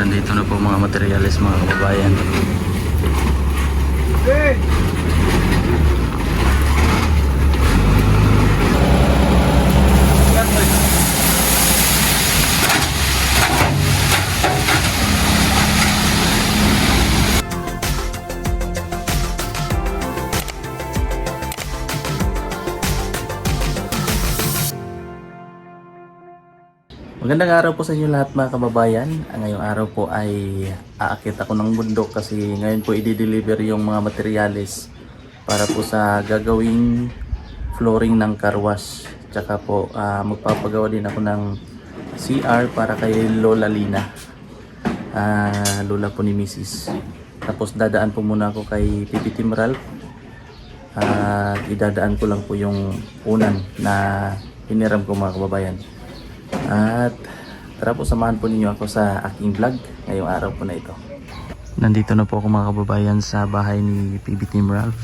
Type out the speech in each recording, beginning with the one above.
Nandito na po mga materyales mga kababayan. Magandang araw po sa inyo lahat mga kababayan. Ngayong araw po ay aakit ako ng bundok kasi ngayon po i-deliver yung mga materyales para po sa gagawing flooring ng car wash. Tsaka po magpapagawa din ako ng CR para kay Lola Lina, lola po ni Mrs. Tapos dadaan po muna ako kay Pipi Timral. Idadaan ko lang po yung unan na hiniram ko mga kababayan. At tara po, samahan po ninyo ako sa aking vlog ngayong araw po na ito. Nandito na po ako mga kababayan sa bahay ni PB Team Ralph.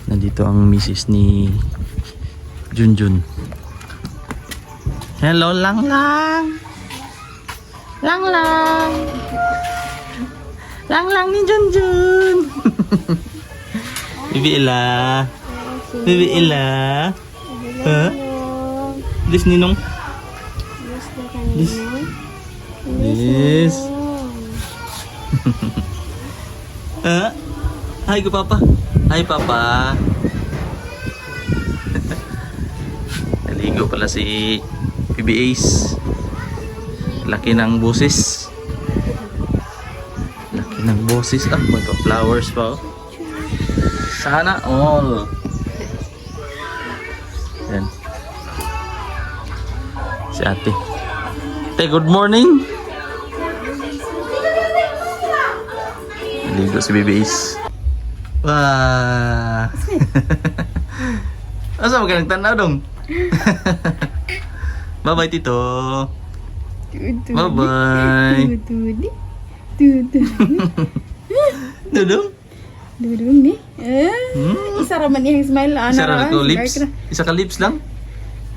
Nandito ang misis ni Junjun. Hello lang lang. Lang lang. Lang lang ni Junjun. Bibi Ila. Bibi Ila. Huh? This ninong. This. Hi ko papa. Hi papa. Naligo pala si PBAs. Laki ng boses. Laki ng boses. May flowers pa. Sana all. Yan. Si ate. Ate, good morning. Naligo si BBS. Wah. Asa mo ka nagtanaw dong? Bye-bye tito. Bye-bye. Dudung? Dudung nih. Isa raman yang smile. Isa raman ko lips? Isa ka lips lang?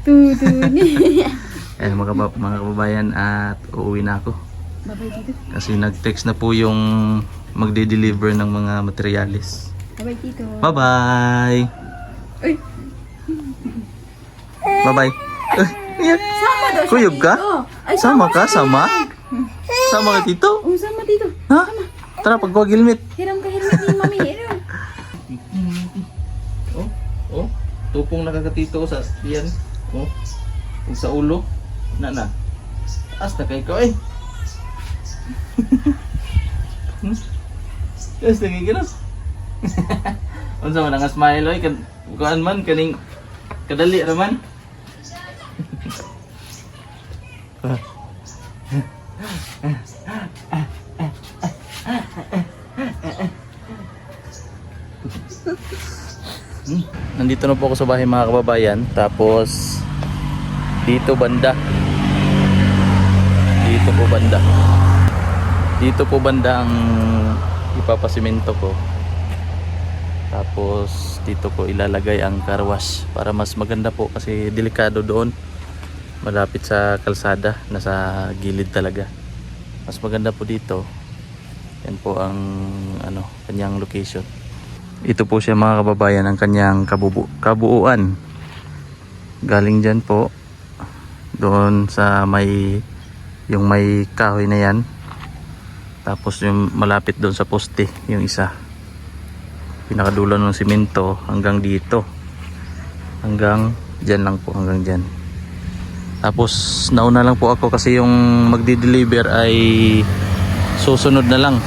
Tuh nih. Mga kababayan, at uuwi na ako. Bye-bye dito. Kasi nag-text na po yung magde-deliver ng mga materyales. Bye-bye dito. Bye-bye! Uy! Bye-bye! Sama daw siya Kuyog ka? dito. Ay, Sama ka? Sama? Sama ka dito? Oh, sama dito. Ha? Tara, pagkuha gilmit. Hiram ka helmet ni mami. Hiram. Oh, tupong nakakatito sa yan. Oh, sa ulo. Na. As na kay ko eh. As na kay ka. Unsa man ang smile oy, kuan man kaning kadali raman. Nandito na po ako sa bahay mga kababayan. Tapos dito banda. Dito po banda ang ipapasimento ko. Tapos dito ko ilalagay ang car wash para mas maganda po kasi delikado doon. Malapit sa kalsada, nasa gilid talaga. Mas maganda po dito. Yan po ang kanyang location. Ito po siya mga kababayan, ang kanyang kabuuan. Galing dyan po doon sa may kahoy na yan. Tapos yung malapit doon sa poste, yung isa. Pinakadulo ng simento hanggang dito. Hanggang dyan lang po, hanggang dyan. Tapos nauna lang po ako kasi yung magdi-deliver ay susunod na lang.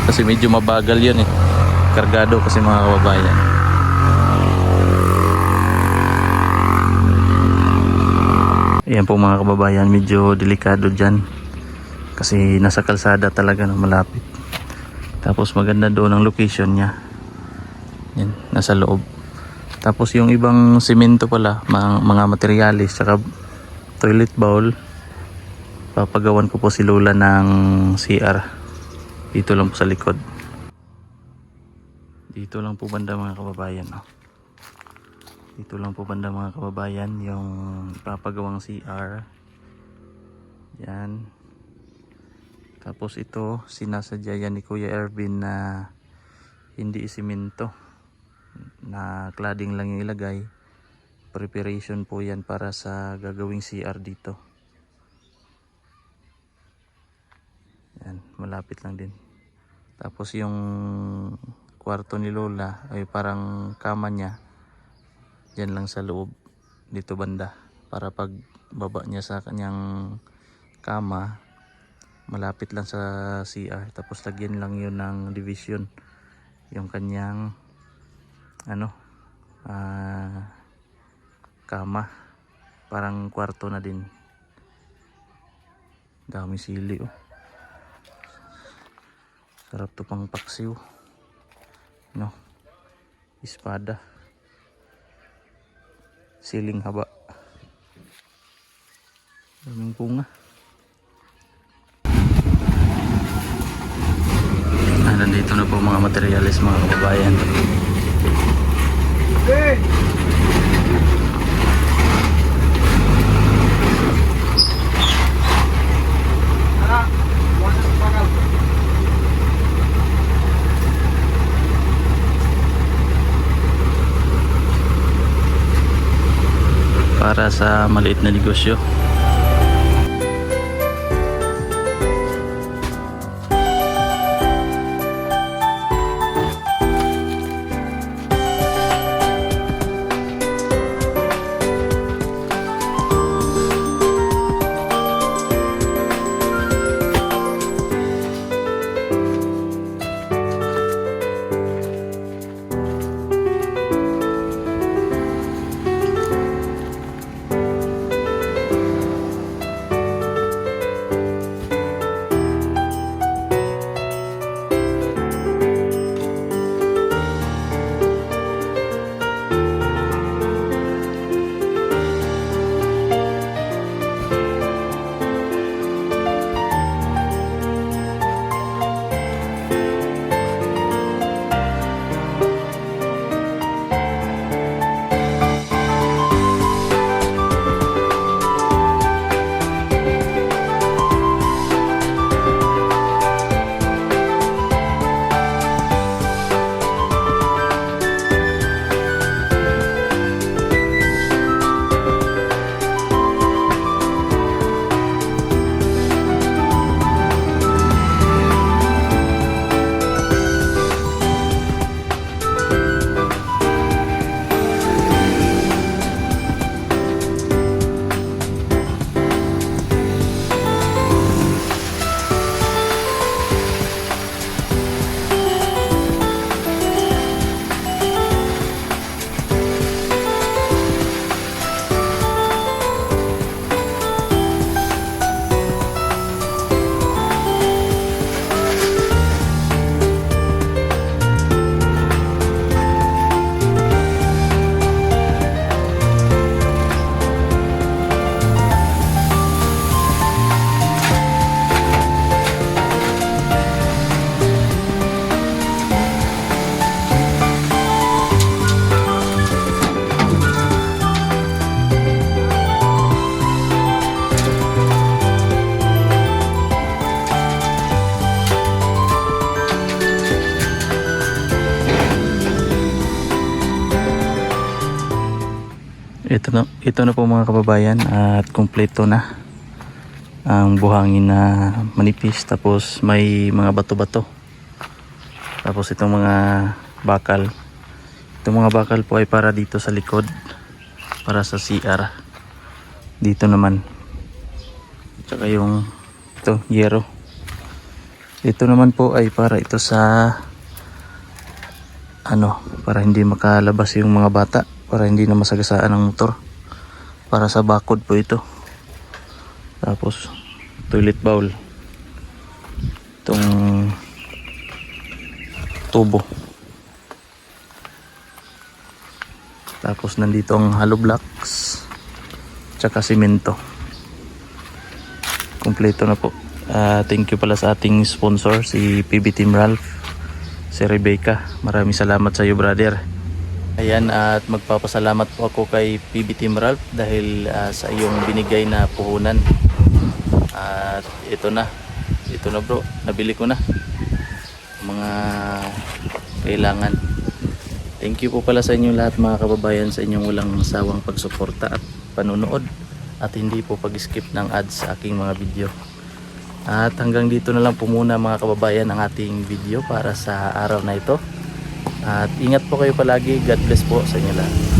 Kasi medyo mabagal yun eh. Kargado kasi mga kababayan. Ayan po mga kababayan, medyo delikado dyan kasi nasa kalsada talaga na malapit. Tapos maganda doon ang location nya. Yan, nasa loob. Tapos yung ibang simento pala, mga materyales saka toilet bowl, papagawan ko po si Lola ng CR. Dito lang po sa likod. Dito lang po banda mga kababayan. Dito lang po banda mga kababayan yung papagawang CR. Yan. Tapos ito, sinasadya yan ni Kuya Ervin na hindi isiminto, na cladding lang yung ilagay. Preparation po yan para sa gagawing CR dito. Yan, malapit lang din. Tapos yung kwarto ni Lola ay parang kama niya yan lang sa loob dito banda, para pag baba niya sa kanyang kama malapit lang sa CR. Tapos lagyan lang yun ng division yung kanyang kama, parang kwarto na din. Dami sili oh. Sarap to pang paksiw, no? Espada, siling haba, daming bunga. Nandito na po mga materialis mga kababayan. Para sa maliit na negosyo. Ito na po mga kababayan, at kumpleto na ang buhangin na manipis, tapos may mga bato-bato, tapos itong mga bakal. Itong mga bakal po ay para dito sa likod, para sa CR dito naman. Tsaka yung ito, yero. Ito naman po ay para ito sa para hindi makalabas yung mga bata, para hindi na masagasaan ang motor. Para sa bakod po ito. Tapos toilet bowl, itong tubo. Tapos nandito ang hollow blocks tsaka simento. Kompleto na po. Thank you pala sa ating sponsor, si PB Team Ralph, si Rebecca. Maraming salamat sa iyo, brother. Ayan, at magpapasalamat po ako kay PB Team Ralph dahil sa iyong binigay na puhunan. At ito na, ito na bro, nabili ko na mga kailangan. Thank you po pala sa inyo lahat mga kababayan, sa inyong walang sawang pagsuporta at panunood at hindi po pag-skip ng ads sa aking mga video. At hanggang dito na lang po muna mga kababayan ang ating video para sa araw na ito. At ingat po kayo palagi. God bless po sa inyo lahat.